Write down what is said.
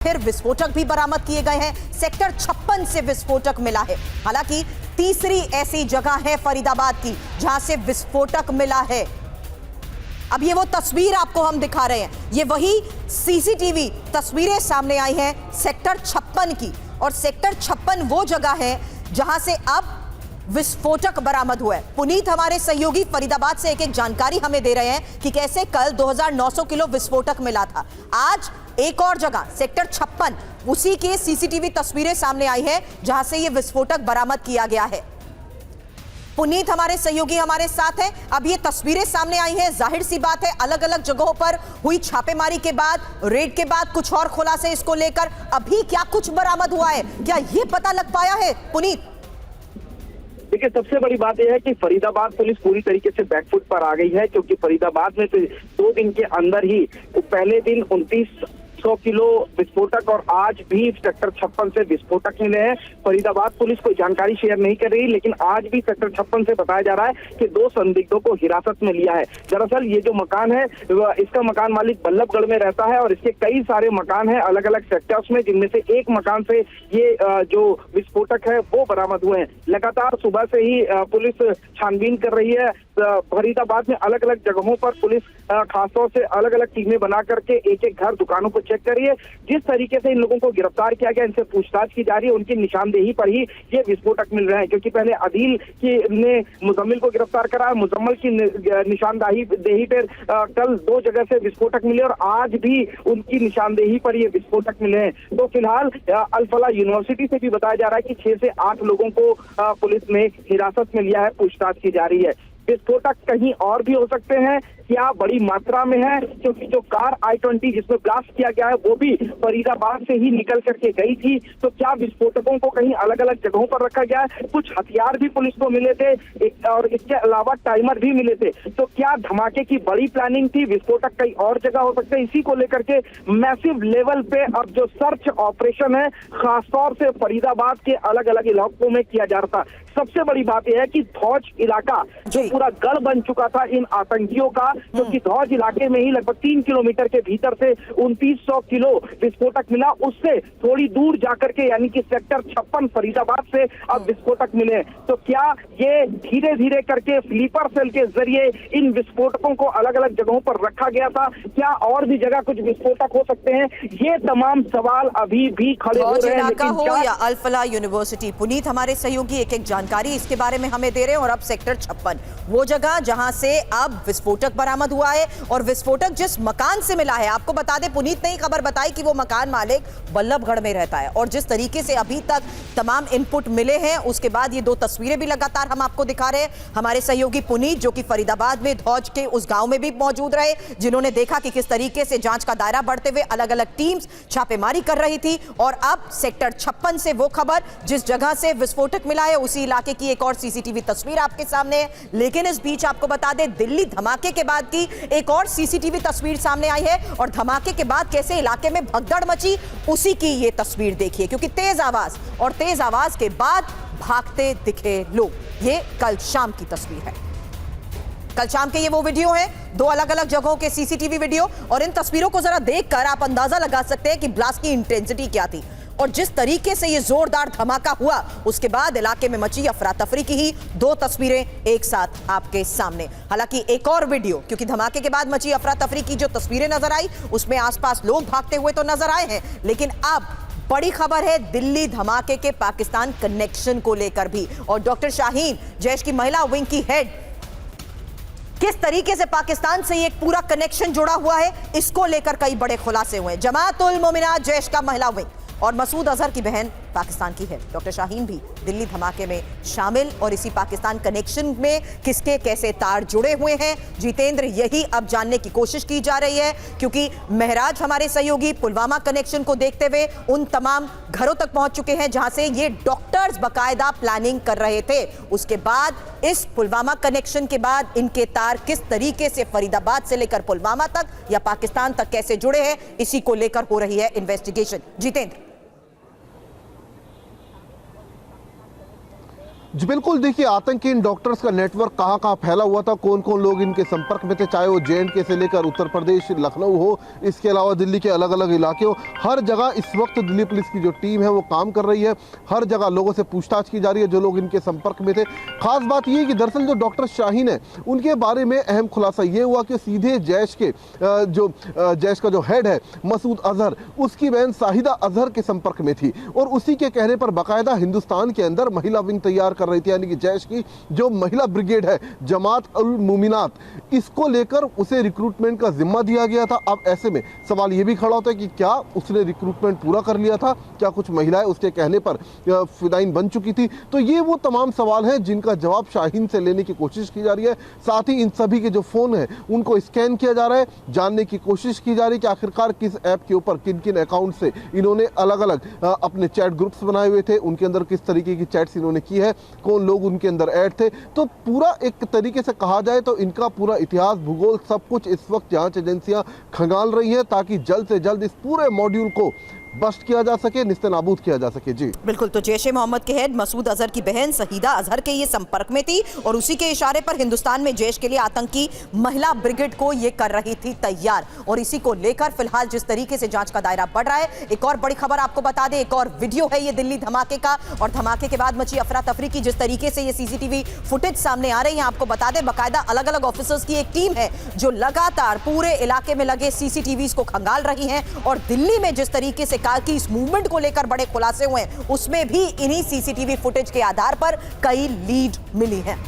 फिर विस्फोटक भी बरामद किए गए हैं। सेक्टर 56 से विस्फोटक मिला है। हालांकि तीसरी ऐसी जगह है फरीदाबाद की जहां से विस्फोटक मिला है। अब ये वो तस्वीर आपको हम दिखा रहे हैं, ये वही सीसीटीवी तस्वीरें सामने आई हैं सेक्टर 56 की। और सेक्टर 56 वो जगह है जहां से अब विस्फोटक बरामद हुआ है। पुनीत हमारे सहयोगी फरीदाबाद से एक एक जानकारी हमें दे रहे हैं कि कैसे कल 2900 किलो विस्फोटक मिला था। आज एक और जगह सेक्टर 56 उसी के सीसीटीवी तस्वीरें सामने आई है जहां से यह विस्फोटक बरामद किया गया है। पुनीत हमारे सहयोगी हमारे साथ हैं। अब ये तस्वीरें सामने आई हैं, जाहिर सी बात है अलग अलग जगहों पर हुई छापेमारी के बाद, रेड के बाद कुछ और खुलासे इसको लेकर अभी क्या कुछ बरामद हुआ है, क्या ये पता लग पाया है पुनीत? देखिए, सबसे बड़ी बात यह है कि फरीदाबाद पुलिस पूरी तरीके से बैकफुट पर आ गई है, क्योंकि फरीदाबाद में 2 दिन के अंदर ही पहले दिन 2900 किलो विस्फोटक और आज भी सेक्टर 56 से विस्फोटक मिले हैं। फरीदाबाद पुलिस कोई जानकारी शेयर नहीं कर रही, लेकिन आज भी सेक्टर 56 से बताया जा रहा है कि 2 संदिग्धों को हिरासत में लिया है। दरअसल ये जो मकान है इसका मकान मालिक बल्लभगढ़ में रहता है और इसके कई सारे मकान हैं अलग अलग सेक्टर्स में, जिनमें से एक मकान से ये जो विस्फोटक है वो बरामद हुए हैं। लगातार सुबह से ही पुलिस छानबीन कर रही है। फरीदाबाद में अलग अलग जगहों पर पुलिस खासतौर से अलग अलग टीमें बना करके एक एक घर दुकानों को चेक कर रही है। जिस तरीके से इन लोगों को गिरफ्तार किया गया, इनसे पूछताछ की जा रही है, उनकी निशानदेही पर ही ये विस्फोटक मिल रहे हैं। क्योंकि पहले अदील ने मुजम्मिल को गिरफ्तार करा, मुजम्मिल की निशानदेही पर कल 2 जगह से विस्फोटक मिले और आज भी उनकी निशानदेही पर ये विस्फोटक मिले हैं। तो फिलहाल अल-फलाह यूनिवर्सिटी से भी बताया जा रहा है कि 6 से 8 लोगों को पुलिस ने हिरासत में लिया है, पूछताछ की जा रही है। विस्फोटक कहीं और भी हो सकते हैं, क्या बड़ी मात्रा में है, क्योंकि जो कार I-20 जिसमें ब्लास्ट किया गया है वो भी फरीदाबाद से ही निकल करके गई थी। तो क्या विस्फोटकों को कहीं अलग अलग जगहों पर रखा गया है? कुछ हथियार भी पुलिस को मिले थे और इसके अलावा टाइमर भी मिले थे। तो क्या धमाके की बड़ी प्लानिंग थी? विस्फोटक कहीं और जगह हो सकते हैं। इसी को लेकर के मैसिव लेवल पे अब जो सर्च ऑपरेशन है खासतौर से फरीदाबाद के अलग अलग इलाकों में किया जा रहा था। सबसे बड़ी बात यह है कि धौज इलाका जो पूरा गढ़ बन चुका था इन आतंकियों का, क्योंकि धौज इलाके में ही लगभग 3 किलोमीटर के भीतर से 2900 किलो विस्फोटक मिला। उससे थोड़ी दूर जाकर के यानी कि सेक्टर 56 फरीदाबाद से अब विस्फोटक मिले। तो क्या ये धीरे धीरे करके स्लीपर सेल के जरिए इन विस्फोटकों को अलग अलग जगहों पर रखा गया था? क्या और भी जगह कुछ विस्फोटक हो सकते हैं? ये तमाम सवाल अभी भी खड़े हो रहे हैं। लेकिन या अल-फलाह यूनिवर्सिटी, पुनीत हमारे सहयोगी एक एक जानकारी इसके बारे में हमें दे रहे हैं। और अब सेक्टर 56 वो जगह जहां से अब विस्फोटक बरामद हुआ है और विस्फोटक जिस मकान से मिला है, आपको बता दें पुनीत ने खबर बताई कि वो मकान मालिक बल्लभगढ़ में रहता है। और जिस तरीके से अभी तक तमाम इनपुट मिले हैं, उसके बाद ये 2 तस्वीरें भी लगातार हम आपको दिखा रहे हैं। हमारे सहयोगी पुनीत जो कि फरीदाबाद में धौज के उस गांव में भी मौजूद रहे, जिन्होंने देखा कि किस तरीके से जांच का दायरा बढ़ते हुए अलग अलग टीम्स छापेमारी कर रही थी। और अब सेक्टर 56 से वो खबर जिस जगह से विस्फोटक मिला है उसी इलाके की एक और सीसीटीवी तस्वीर आपके सामने है। लेकिन इस बीच आपको बता दें दिल्ली धमाके के बाद की एक और सीसीटीवी तस्वीर सामने आई है और धमाके के बाद कैसे इलाके में भगदड़ मची उसी की ये तस्वीर देखिए। क्योंकि तेज आवाज और तेज आवाज के बाद भागते दिखे लोग, ये कल शाम की तस्वीर है। कल शाम के ये वो वीडियो है, 2 अलग अलग जगहों के सीसीटीवी वीडियो। और इन तस्वीरों को जरा देखकर आप अंदाजा लगा सकते हैं कि ब्लास्ट की इंटेंसिटी क्या थी। और जिस तरीके से ये जोरदार धमाका हुआ उसके बाद इलाके में मची अफरा तफरी की ही 2 तस्वीरें एक साथ आपके सामने। हालांकि एक और वीडियो, क्योंकि धमाके के बाद मची अफरा तफरी की जो तस्वीरें नजर आई उसमें आसपास लोग भागते हुए तो नजर आए हैं, लेकिन अब बड़ी खबर है दिल्ली धमाके के पाकिस्तान कनेक्शन को लेकर भी। और डॉक्टर शाहीन, जैश की महिला विंग की हेड, किस तरीके से पाकिस्तान से एक पूरा कनेक्शन जुड़ा हुआ है, इसको लेकर कई बड़े खुलासे हुए। जमात-उल मोमिनात जैश का महिला विंग और मसूद अजहर की बहन पाकिस्तान की है। डॉक्टर शाहीन भी दिल्ली धमाके में शामिल और इसी पाकिस्तान कनेक्शन में किसके कैसे तार जुड़े हुए हैं, जितेंद्र, यही अब जानने की कोशिश की जा रही है। क्योंकि महराज हमारे सहयोगी पुलवामा कनेक्शन को देखते हुए उन तमाम घरों तक पहुंच चुके हैं जहां से ये डॉक्टर्स बाकायदा प्लानिंग कर रहे थे। उसके बाद इस पुलवामा कनेक्शन के बाद इनके तार किस तरीके से फरीदाबाद से लेकर पुलवामा तक या पाकिस्तान तक कैसे जुड़े हैं, इसी को लेकर हो रही है इन्वेस्टिगेशन। जितेंद्र। जी बिल्कुल, देखिए आतंकी इन डॉक्टर्स का नेटवर्क कहाँ कहाँ फैला हुआ था, कौन कौन लोग इनके संपर्क में थे, चाहे वो JNK से लेकर उत्तर प्रदेश लखनऊ हो, इसके अलावा दिल्ली के अलग अलग इलाके हो, हर जगह इस वक्त दिल्ली पुलिस की जो टीम है वो काम कर रही है। हर जगह लोगों से पूछताछ की जा रही है जो लोग इनके संपर्क में थे। खास बात यह कि दरअसल जो डॉक्टर शाहीन है उनके बारे में अहम खुलासा ये हुआ कि सीधे जैश का जो हेड है मसूद अजहर, उसकी बहन शाहिदा अजहर के संपर्क में थी और उसी के कहने पर बाकायदा हिंदुस्तान के अंदर महिला विंग तैयार कर रही थी, यानी कि जैश की जो महिला ब्रिगेड है जमात उल मुमिनात, इसको लेकर उसे रिक्रूटमेंट का जिम्मा दिया गया था। अब ऐसे में सवाल यह भी खड़ा होता है कि क्या उसने रिक्रूटमेंट पूरा कर लिया था, क्या कुछ महिलाएं उसके कहने पर फिदाइन बन चुकी थी? तो ये वो तमाम सवाल हैं जिनका जवाब शाहीन से लेने की कोशिश की जा रही है। साथ ही इन सभी के जो फोन हैं उनको स्कैन किया जा रहा है, जानने की कोशिश की जा रही है कि आखिरकार किस ऐप के ऊपर किन किन अकाउंट से इन्होंने अलग अलग अपने चैट ग्रुप्स बनाए हुए थे, उनके अंदर किस तरीके की चैट्स इन्होंने की है, कौन लोग उनके अंदर ऐड थे। तो पूरा एक तरीके से कहा जाए तो इनका पूरा इतिहास, भूगोल, सब कुछ इस वक्त जांच एजेंसियां खंगाल रही हैं ताकि जल्द से जल्द इस पूरे मॉड्यूल को बस्ट किया जा सके, निस्तेनाबूद किया जा सके। जी बिल्कुल, तो जैश-ए-मोहम्मद के हेड मसूद अजहर की बहन शाहिदा अजहर के ये संपर्क में थी और उसी के इशारे पर हिंदुस्तान में जैश के लिए आतंकी महिला ब्रिगेड को ये कर रही थी तैयार। और इसी को लेकर फिलहाल जिस तरीके से जांच का दायरा बढ़ रहा है, एक और बड़ी खबर आपको बता दें, एक और वीडियो है ये दिल्ली धमाके का, और धमाके के बाद मची अफरा तफरी की जिस तरीके से ये CCTV फुटेज सामने आ रही है, आपको बता दें बाकायदा अलग अलग ऑफिसर्स की एक टीम है जो लगातार पूरे इलाके में लगे CCTVs को खंगाल रही है। और दिल्ली में जिस तरीके से कहा कि इस मूवमेंट को लेकर बड़े खुलासे हुए, उसमें भी इन्हीं CCTV फुटेज के आधार पर कई लीड मिली हैं।